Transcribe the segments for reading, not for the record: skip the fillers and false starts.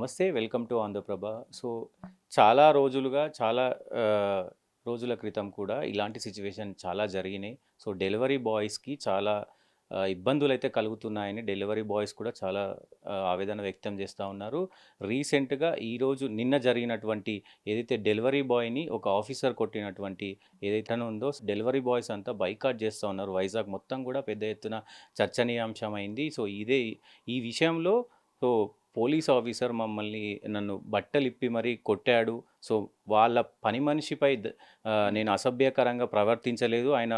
నమస్తే. Welcome to Andhraprabha. So, చాలా రోజులుగా రోజుల క్రితం కూడా ఇలాంటి సిట్యుయేషన్ చాలా జరిగినాయి. సో, డెలివరీ బాయ్స్‌కి చాలా ఇబ్బందులైతే కలుగుతున్నాయని డెలివరీ బాయ్స్ కూడా చాలా ఆవేదన వ్యక్తం చేస్తా ఉన్నారు. రీసెంట్‌గా నిన్న జరిగినటువంటి ఏదైతే డెలివరీ బాయ్‌ని ఒక ఆఫీసర్ కొట్టినటువంటి ఏదైతే ఉందో డెలివరీ బాయ్స్ అంతా బైకాట్ చేస్తా ఉన్నారు. వైజాగ్ మొత్తం కూడా పెద్ద ఎత్తున చర్చనీయాంశమైంది. సో, ఈ విషయంలో సో పోలీస్ ఆఫీసర్ నన్ను బట్టలిప్పి మరీ కొట్టాడు. సో, వాళ్ళ పని మనిషిపై నేను అసభ్యకరంగా ప్రవర్తించలేదు. ఆయన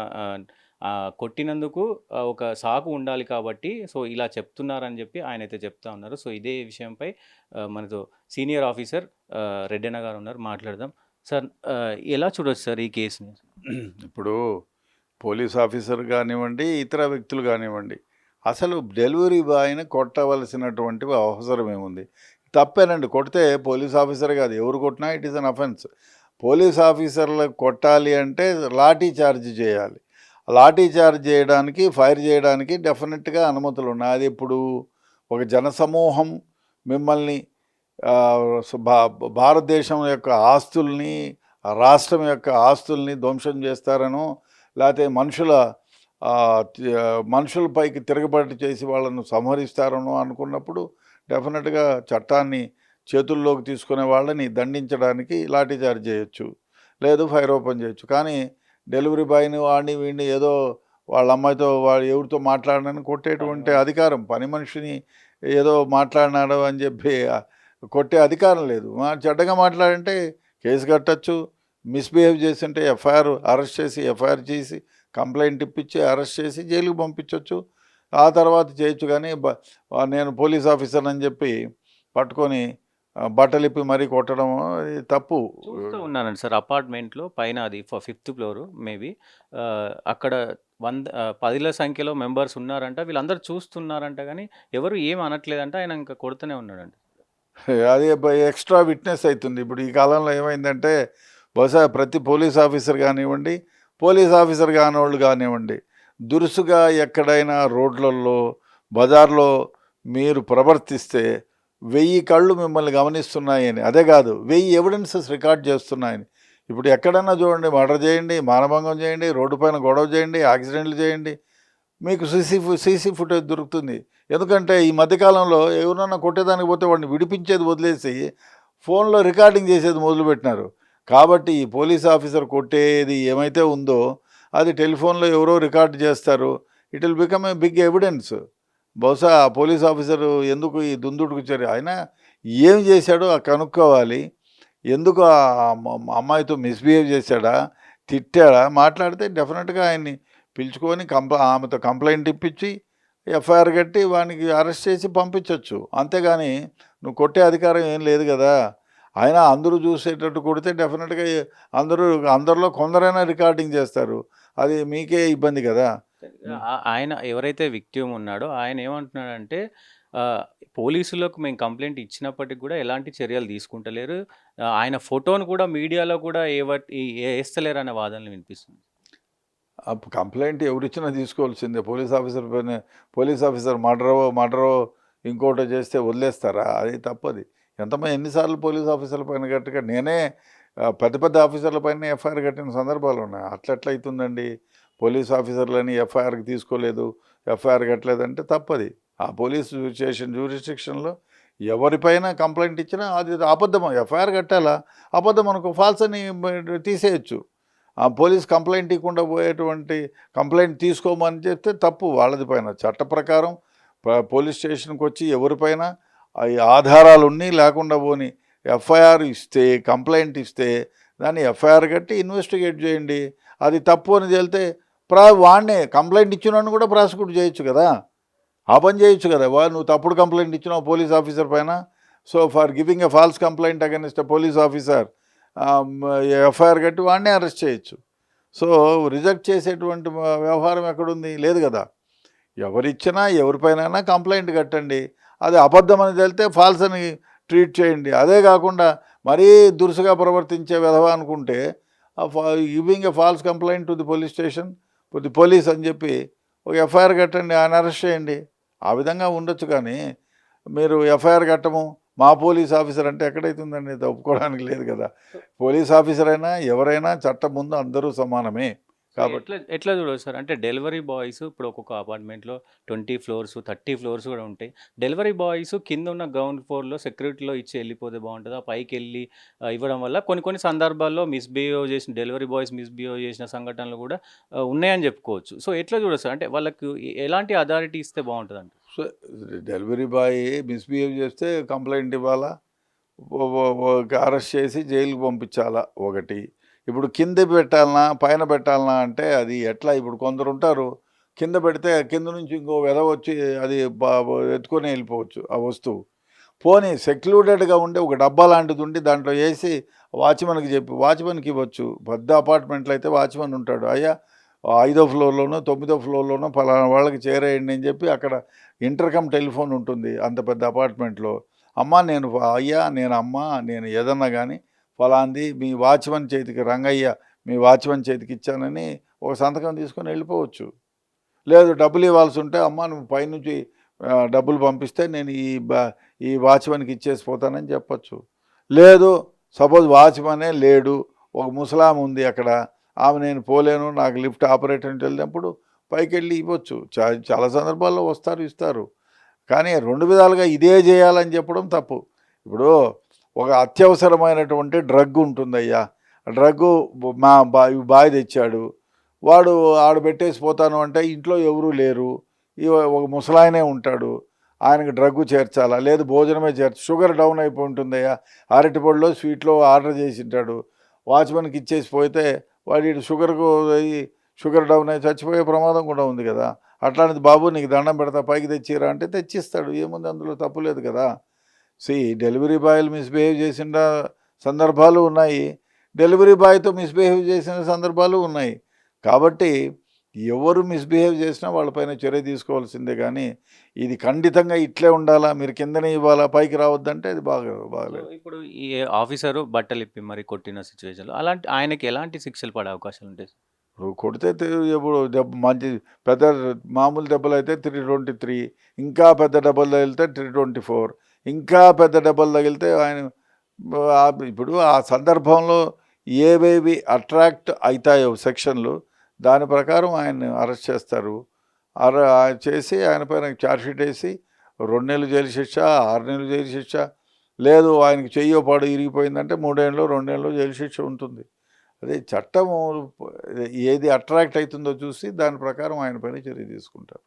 కొట్టినందుకు ఒక సాకు ఉండాలి కాబట్టి సో, ఇలా చెప్తున్నారని చెప్పి ఆయనైతే చెప్తా ఉన్నారు. సో, ఇదే విషయంపై మనతో సీనియర్ ఆఫీసర్ రెడ్డన్న గారు ఉన్నారు. మాట్లాడదాం. సార్, ఎలా చూడొచ్చు సార్ ఈ కేసుని? ఇప్పుడు పోలీస్ ఆఫీసర్ కానివ్వండి, ఇతర వ్యక్తులు కానివ్వండి, అసలు డెలివరీ బాయ్ని కొట్టవలసినటువంటి అవసరం ఏముంది? తప్పేనండి. కొడితే పోలీస్ ఆఫీసర్ కాదు, ఎవరు కొట్టినా it is an offence. Police ఆఫీసర్లకు కొట్టాలి అంటే లాఠీ చార్జ్ చేయాలి. లాఠీ చార్జ్ చేయడానికి, ఫైర్ చేయడానికి డెఫినెట్గా అనుమతులు ఉన్నాయి. అది ఇప్పుడు ఒక జనసమూహం మిమ్మల్ని భారతదేశం యొక్క ఆస్తుల్ని, రాష్ట్రం యొక్క ఆస్తుల్ని ధ్వంసం చేస్తారనో, లేకపోతే మనుషులపైకి తిరగబాటు చేసి వాళ్ళను సంహరిస్తారనో అనుకున్నప్పుడు డెఫినెట్గా చట్టాన్ని చేతుల్లోకి తీసుకునే వాళ్ళని దండించడానికి లాఠీచార్జ్ చేయొచ్చు, లేదు ఫైర్ ఓపెన్ చేయొచ్చు. కానీ డెలివరీ బాయ్ని వాడిని వీడిని ఏదో వాళ్ళ అమ్మాయితో ఎవరితో మాట్లాడనని కొట్టేటువంటి అధికారం, పని మనిషిని ఏదో మాట్లాడినాడు అని చెప్పి కొట్టే అధికారం లేదు. చెడ్డగా మాట్లాడంటే కేసు కట్టచ్చు, మిస్బిహేవ్ చేస్తుంటే అరెస్ట్ చేసి ఎఫ్ఐఆర్ చేసి కంప్లైంట్ ఇప్పించి అరెస్ట్ చేసి జైలుకి పంపించవచ్చు. ఆ తర్వాత చేయొచ్చు. కానీ నేను పోలీస్ ఆఫీసర్ అని చెప్పి పట్టుకొని బట్టలిప్పి మరీ కొట్టడం తప్పు. చూస్తూ ఉన్నానండి సార్, అపార్ట్మెంట్లో పైన అది 5th ఫ్లోర్ మేబీ అక్కడ 10ల సంఖ్యలో మెంబర్స్ ఉన్నారంట. వీళ్ళందరూ చూస్తున్నారంట కానీ ఎవరు ఏం అనట్లేదంట. ఆయన ఇంకా కొడుతూనే ఉన్నాడండి. అది ఎక్స్ట్రా విట్నెస్ అవుతుంది. ఇప్పుడు ఈ కాలంలో ఏమైందంటే బహుశా ప్రతి పోలీస్ ఆఫీసర్ కానివ్వండి, పోలీస్ ఆఫీసర్ కానివాళ్ళు కానివ్వండి, దురుసుగా ఎక్కడైనా రోడ్లలో, బజార్లో మీరు ప్రవర్తిస్తే 1000 కళ్ళు మిమ్మల్ని గమనిస్తున్నాయని, అదే కాదు 1000 ఎవిడెన్సెస్ రికార్డ్ చేస్తున్నాయని. ఇప్పుడు ఎక్కడన్నా చూడండి, మర్డర్ చేయండి, మానభంగం చేయండి, రోడ్డు పైన గొడవ చేయండి, యాక్సిడెంట్లు చేయండి, మీకు సీసీ ఫుటేజ్ దొరుకుతుంది. ఎందుకంటే ఈ మధ్యకాలంలో ఎవరన్నా కొట్టేదానికి పోతే వాడిని విడిపించేది వదిలేసి ఫోన్లో రికార్డింగ్ చేసేది మొదలుపెట్టినారు. కాబట్టి ఈ పోలీస్ ఆఫీసర్ కొట్టేది ఏమైతే ఉందో అది టెలిఫోన్లో ఎవరో రికార్డ్ చేస్తారు. It will become a big evidence. బహుశా ఆ పోలీస్ ఆఫీసరు ఎందుకు ఈ దుందుడుకు ఆయన ఏం చేశాడో కనుక్కోవాలి. ఎందుకు ఆ అమ్మాయితో మిస్బిహేవ్ చేశాడా, తిట్టాడా, మాట్లాడితే డెఫినెట్గా ఆయన్ని పిలుచుకొని ఆమెతో కంప్లైంట్ ఇప్పించి ఎఫ్ఐఆర్ కట్టి వానికి అరెస్ట్ చేసి పంపించవచ్చు. అంతేగాని నువ్వు కొట్టే అధికారం ఏం లేదు కదా. అయినా అందరూ చూసేటట్టు కొడితే డెఫినెట్గా అందరిలో కొందరైనా రికార్డింగ్ చేస్తారు. అది మీకే ఇబ్బంది కదా. ఆయన ఎవరైతే విక్టిమ్ ఉన్నాడో ఆయన ఏమంటున్నాడంటే పోలీసులకు మేము కంప్లైంట్ ఇచ్చినప్పటికి కూడా ఎలాంటి చర్యలు తీసుకుంటలేరు, ఆయన ఫోటోను కూడా మీడియాలో కూడా వేస్తలేరు అనే వాదనలు వినిపిస్తుంది. కంప్లైంట్ ఎవరిచ్చినా తీసుకోవాల్సిందే. పోలీస్ ఆఫీసర్ మర్డరో ఇంకోటో చేస్తే వదిలేస్తారా? అది తప్పది. ఎన్నిసార్లు పోలీస్ ఆఫీసర్ల పైన గట్టిగా నేనే పెద్ద ఆఫీసర్ల పైన ఎఫ్ఐఆర్ కట్టిన సందర్భాలు ఉన్నాయి. అట్లా అవుతుందండి. పోలీస్ ఆఫీసర్లని ఎఫ్ఐఆర్కి తీసుకోలేదు, ఎఫ్ఐఆర్ కట్టలేదంటే తప్పది. ఆ పోలీస్ జ్యూరిస్డిక్షన్లో ఎవరిపైన కంప్లైంట్ ఇచ్చినా అది అబద్ధం. ఎఫ్ఐఆర్ కట్టాలా, అబద్ధం అనుకో, ఫాల్స్ అని తీసేయచ్చు. ఆ పోలీస్ కంప్లైంట్ ఇవ్వకుండా పోయేటువంటి కంప్లైంట్ తీసుకోమని చెప్తే తప్పు వాళ్ళది పైన. చట్ట ప్రకారం పోలీస్ స్టేషన్కి వచ్చి ఎవరిపైన ఆధారాలు ఉన్ని లేకుండా పోని ఎఫ్ఐఆర్ ఇస్తే, కంప్లైంట్ ఇస్తే దాన్ని ఎఫ్ఐఆర్ కట్టి ఇన్వెస్టిగేట్ చేయండి. అది తప్పు అని తేలితే వాడినే కంప్లైంట్ ఇచ్చినాను కూడా ప్రాసిక్యూట్ చేయొచ్చు కదా, ఆ పని చేయొచ్చు కదా. నువ్వు తప్పుడు కంప్లైంట్ ఇచ్చినావు పోలీస్ ఆఫీసర్ పైన, so for giving a false complaint against a police officer FIR కట్టి వాడినే అరెస్ట్ చేయొచ్చు. సో రిజెక్ట్ చేసేటువంటి వ్యవహారం ఎక్కడుంది? లేదు కదా. ఎవరిచ్చినా ఎవరిపైన కంప్లైంట్ కట్టండి. అది అబద్ధం అని తెలితే ఫాల్స్ అని ట్రీట్ చేయండి. అదే కాకుండా మరీ దురుసుగా ప్రవర్తించే విధవ అనుకుంటే giving a false complaint to the police station, the police అని చెప్పి ఒక ఎఫ్ఐఆర్ కట్టండి, ఆయన అరెస్ట్ చేయండి. ఆ విధంగా ఉండొచ్చు. కానీ మీరు ఎఫ్ఐఆర్ కట్టము, మా పోలీస్ ఆఫీసర్ అంటే ఎక్కడైతుందండి, ఇది ఒప్పుకోవడానికి లేదు కదా. పోలీస్ ఆఫీసర్ అయినా ఎవరైనా చట్టం ముందు అందరూ సమానమే సో కాబట్టి. ఎట్లా చూడొచ్చు సార్? అంటే డెలివరీ బాయ్స్ ఇప్పుడు ఒక్కొక్క అపార్ట్మెంట్‌లో 20 ఫ్లోర్స్, 30 ఫ్లోర్స్ కూడా ఉంటాయి. డెలివరీ బాయ్స్ కింద ఉన్న గ్రౌండ్ ఫ్లోర్‌లో సెక్యూరిటీలో ఇచ్చి ఎళ్ళిపోతే బావుంటదా? పైకెళ్ళి ఇవ్వడం వల్ల కొన్ని కొన్ని సందర్భాల్లో డెలివరీ బాయ్స్ మిస్‌బిహేవ్ చేసిన సంఘటనలు కూడా ఉన్నాయని చెప్పుకోవచ్చు. సో ఎట్లా చూడొచ్చు సార్? అంటే వాళ్ళకు ఎలాంటి అథారిటీ ఇస్తే బావుంటదంటారు? సో డెలివరీ బాయ్ మిస్బిహేవ్ చేస్తే కంప్లైంట్ ఇవ్వాలా, అరెస్ట్ చేసి జైలుకి పంపించాలా ఒకటి. ఇప్పుడు కింద పెట్టాలనా పైన పెట్టాలనా అంటే అది ఎట్లా? ఇప్పుడు కొందరు ఉంటారు, కింద పెడితే కింద నుంచి ఇంకో వెధవ వచ్చి అది ఎత్తుకొని వెళ్ళిపోవచ్చు ఆ వస్తువు. పోనీ సెక్లూడెడ్గా ఉండే ఒక డబ్బా లాంటిది ఉండి దాంట్లో వేసి వాచ్మెన్కి చెప్పి వాచ్మెన్కి ఇవ్వచ్చు. పెద్ద అపార్ట్మెంట్లో అయితే వాచ్మెన్ ఉంటాడు, అయ్యా 5వ ఫ్లోర్లోనో 9వ ఫ్లోర్లోనో ఫలానా వాళ్ళకి చేరేయండి అని చెప్పి అక్కడ ఇంటర్కమ్ టెలిఫోన్ ఉంటుంది అంత పెద్ద అపార్ట్మెంట్లో. అయ్యా నేను నేను ఏదన్నా కానీ ఫలాంది మీ వాచ్మెన్ చేతికి, రంగయ్య మీ వాచ్మెన్ చేతికి ఇచ్చానని ఒక సంతకం తీసుకొని వెళ్ళిపోవచ్చు. లేదు డబ్బులు ఇవ్వాల్సి ఉంటే, నువ్వు పైనుంచి డబ్బులు పంపిస్తే నేను ఈ వాచ్మెన్కి ఇచ్చేసి పోతానని చెప్పచ్చు. లేదు సపోజ్ వాచ్మెనే లేడు, ఒక ముసలామె ఉంది అక్కడ, ఆమె నేను పోలేను నాకు లిఫ్ట్ ఆపరేటర్ అని వెళ్ళినప్పుడు పైకి వెళ్ళి ఇవ్వచ్చు. చాలా సందర్భాల్లో వస్తారు ఇస్తారు. కానీ 2 విధాలుగా ఇదే చేయాలని చెప్పడం తప్పు. ఇప్పుడు ఒక అత్యవసరమైనటువంటి డ్రగ్ ఉంటుందయ్యా, డ్రగ్గు బాయ్ తెచ్చాడు, వాడు పెట్టేసి పోతాను అంటే ఇంట్లో ఎవరూ లేరు, ఒక ముసలాయనే ఉంటాడు, ఆయనకు డ్రగ్గు చేర్చాలా, లేదు భోజనమే షుగర్ డౌన్ అయిపోయి ఉంటుందయ్యా, అరటిపొడిలో స్వీట్లో ఆర్డర్ చేసి ఉంటాడు, వాచ్మెన్కి ఇచ్చేసి పోతే వాడి షుగర్ డౌన్ అయ్యి చచ్చిపోయే ప్రమాదం కూడా ఉంది కదా. అట్లాంటిది బాబు నీకు దండం పెడతా పైకి తెచ్చిరా అంటే తెచ్చిస్తాడు, ఏముంది అందులో తప్పు లేదు కదా. డెలివరీ బాయ్లు మిస్బిహేవ్ చేసిన సందర్భాలు ఉన్నాయి, డెలివరీ బాయ్తో మిస్బిహేవ్ చేసిన సందర్భాలు ఉన్నాయి. కాబట్టి ఎవరు మిస్బిహేవ్ చేసినా వాళ్ళపైన చర్య తీసుకోవాల్సిందే. కానీ ఇది ఖండితంగా ఇట్లే ఉండాలా, మీరు కిందనే ఇవ్వాలా పైకి రావద్దంటే అది సో బాగలేదు. ఇప్పుడు ఈ ఆఫీసరు బట్టలిప్పి మరి కొట్టిన సిట్యుయేషన్‌లో ఆయనకి ఎలాంటి శిక్షలు పడే అవకాశాలు ఉంటాయి? ఇప్పుడు కొడితే ఇప్పుడు మంచి పెద్ద మామూలు దెబ్బలు అయితే 323, ఇంకా పెద్ద దెబ్బలు తగిలితే 324, ఇంకా పెద్ద దెబ్బలు తగిలితే ఆయన ఇప్పుడు ఆ సందర్భంలో ఏవేవి అట్రాక్ట్ అవుతాయో సెక్షన్లు దాని ప్రకారం ఆయన్ని అరెస్ట్ చేస్తారు. చేసి ఆయన పైన ఛార్జ్షీట్ వేసి 2 నెలలు జైలు శిక్ష, 6 నెలలు జైలు శిక్ష, లేదు ఆయనకి చెయ్యో పాడు ఇరిగిపోయిందంటే 3 ఏళ్ళు 2 ఏళ్ళు జైలు శిక్ష ఉంటుంది. అదే చట్టము ఏది అట్రాక్ట్ అవుతుందో చూసి దాని ప్రకారం ఆయన పైన చర్య తీసుకుంటారు.